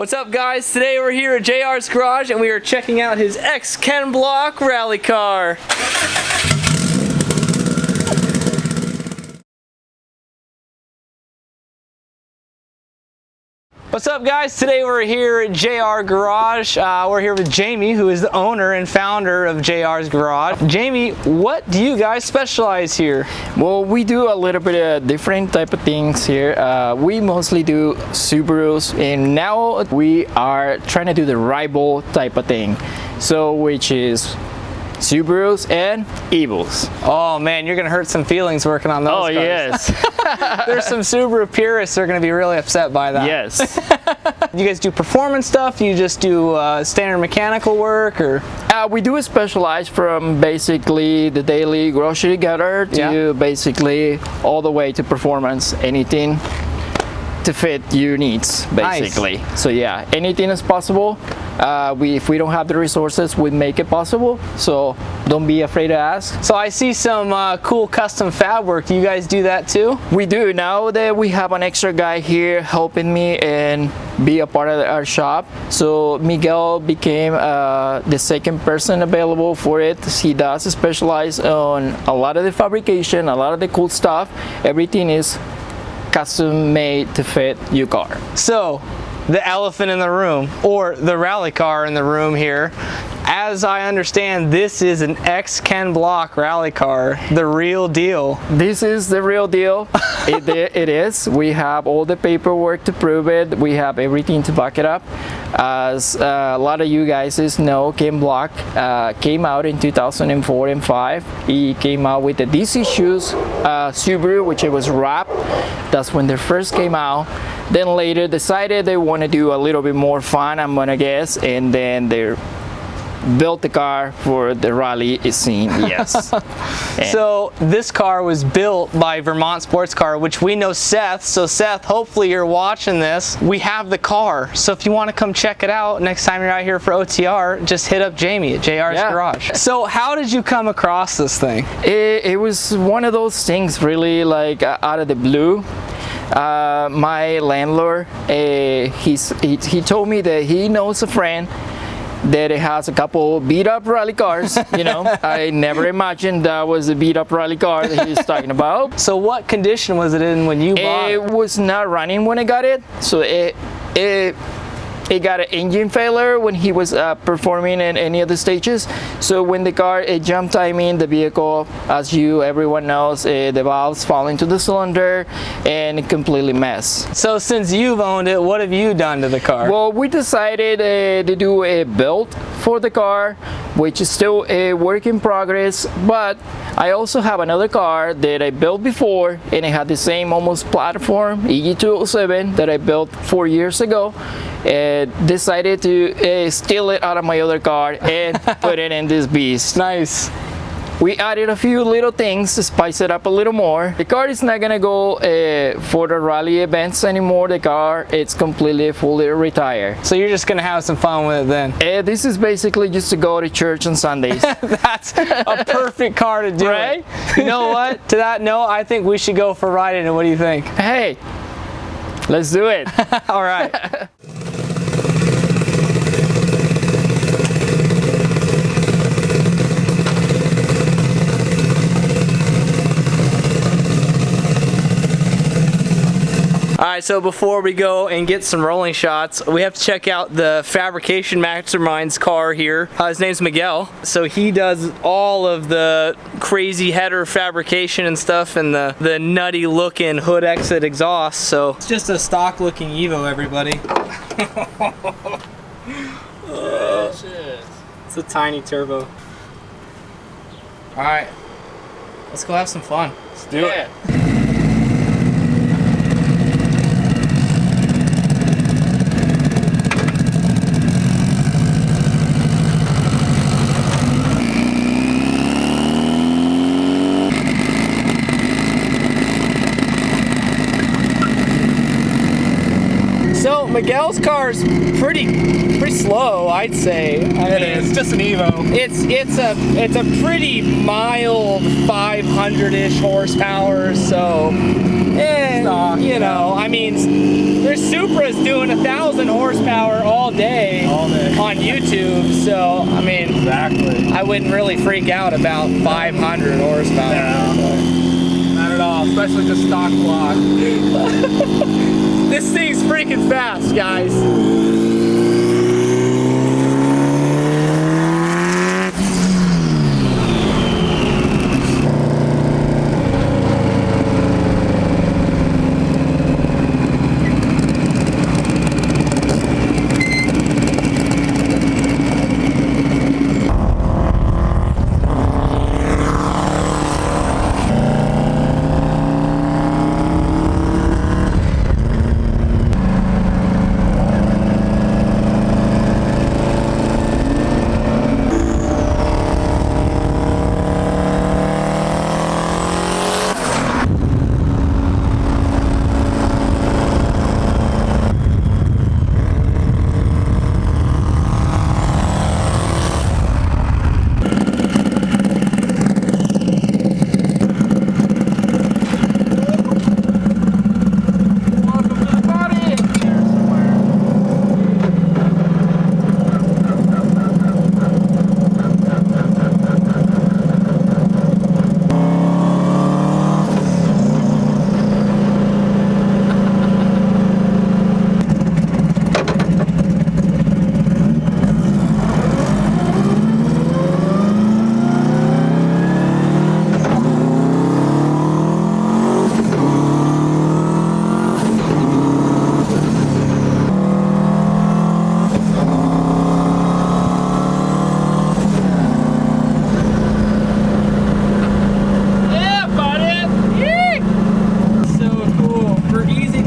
What's up, guys? Today we're here at JR's garage and we are checking out his Ken Block rally car. What's up, guys? Today we're here at JR Garage. We're here with Jaimie, who is the owner and founder of JR's Garage. Jaimie, what do you guys specialize here? Well, we do a little bit of different type of things here. We mostly do Subarus, and now we are trying to do the rival type of thing. So, which is Subarus and Evils. Oh man, you're gonna hurt some feelings working on those cars. Yes. There's some Subaru purists that are gonna be really upset by that. Yes. You guys do performance stuff? Do you just do standard mechanical work, or? We do specialize from basically the daily grocery getter to basically all the way to performance, anything to fit your needs, basically. Nice. So yeah, anything is possible. If we don't have the resources, we make it possible. So don't be afraid to ask. So I see some cool custom fab work. Do you guys do that too? We do. Now that we have an extra guy here helping me and be a part of our shop, so Miguel became the second person available for it. He does specialize on a lot of the fabrication, a lot of the cool stuff. Everything is custom made to fit your car. So the elephant in the room, or the rally car in the room here, as I understand, this is an Ken Block rally car, the real deal. This is the real deal. It is. We have all the paperwork to prove it. We have everything to back it up. As a lot of you guys know, Ken Block came out in 2004 and 5. He came out with the DC shoes Subaru, which it was R.I.P. That's when they first came out. Then later decided they want to do a little bit more fun, I'm gonna guess, and then they built the car for the rally scene. Yes. So this car was built by Vermont Sports Car, which we know Seth. So Seth, hopefully you're watching this. We have the car, so if you want to come check it out next time you're out here for OTR, just hit up Jaimie at JR's Garage. So how did you come across this thing? It was one of those things, really, like out of the blue. My landlord, he told me that he knows a friend that it has a couple beat up rally cars. You know, I never imagined that was a beat up rally car that he was talking about. So what condition was it in when you bought it? It was not running when I got it. So it got an engine failure when he was performing in any of the stages. So when the car jump timing, the vehicle, as everyone knows, the valves fall into the cylinder and it completely mess. So since you've owned it, what have you done to the car? Well, we decided to do a build for the car, which is still a work in progress, but I also have another car that I built before, and it had the same almost platform, EG207, that I built 4 years ago. Decided to steal it out of my other car and put it in this beast. Nice. We added a few little things to spice it up a little more. The car is not gonna go for the rally events anymore. The car, it's completely fully retired. So you're just gonna have some fun with it then? This is basically just to go to church on Sundays. That's a perfect car to do, right? You know what? To that note, I think we should go for a ride in it. What do you think? Hey, let's do it. All right. Alright, so before we go and get some rolling shots, we have to check out the Fabrication Mastermind's car here. His name's Miguel. So he does all of the crazy header fabrication and stuff, and the nutty looking hood exit exhaust. So it's just a stock looking Evo, everybody. It's a tiny turbo. Alright, let's go have some fun. Let's do it. So Miguel's car's pretty slow, I'd say. I mean, it's just an Evo. It's a pretty mild 500-ish horsepower. So, you know, I mean, there's Supras doing 1,000 horsepower all day, on YouTube. So, I mean, Exactly. I wouldn't really freak out about 500 horsepower. No, not at all, especially the stock block. This thing's freaking fast, guys.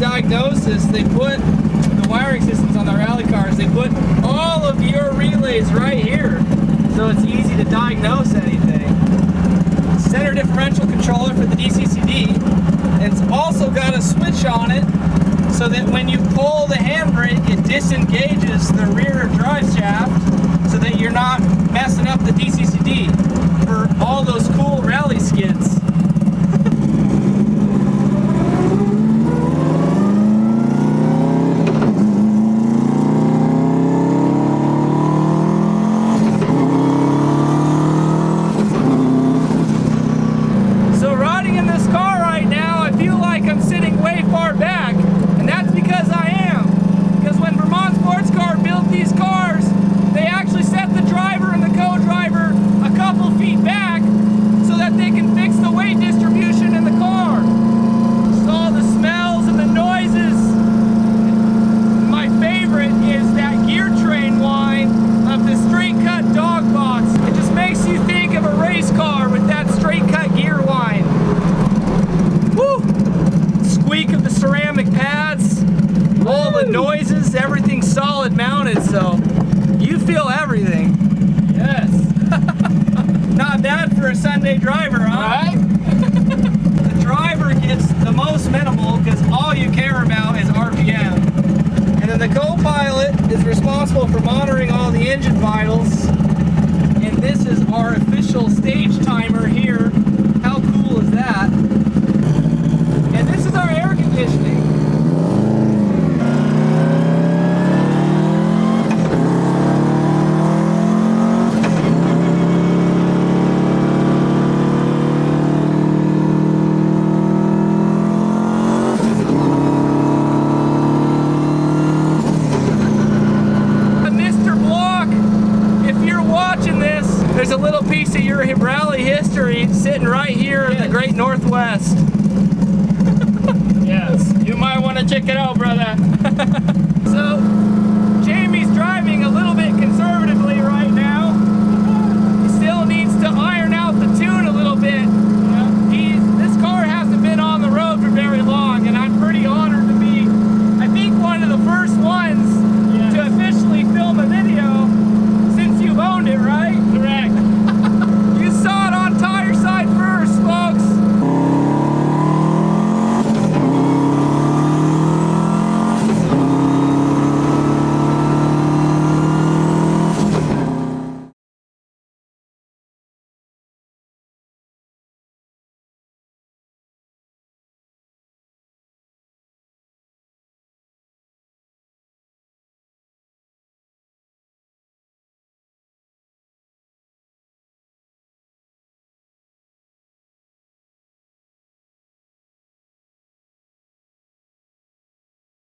Diagnosis, they put the wiring systems on the rally cars. They put all of your relays right here, so it's easy to diagnose anything. Center differential controller for the DCCD. It's also got a switch on it, so that when you pull the handbrake, it disengages the rear drive shaft, so that you're not messing up the DCCD for all those cool rally skids. Noises, everything's solid mounted, so you feel everything. Yes. Not bad for a Sunday driver, huh? Right? The driver gets the most minimal because all you care about is RPM. And then the co-pilot is responsible for monitoring all the engine vitals. And this is our official stage timer here. How cool is that? And this is our air conditioning. There's a little piece of your rally history sitting right here in the Great Northwest. Yes, you might want to check it out, brother. So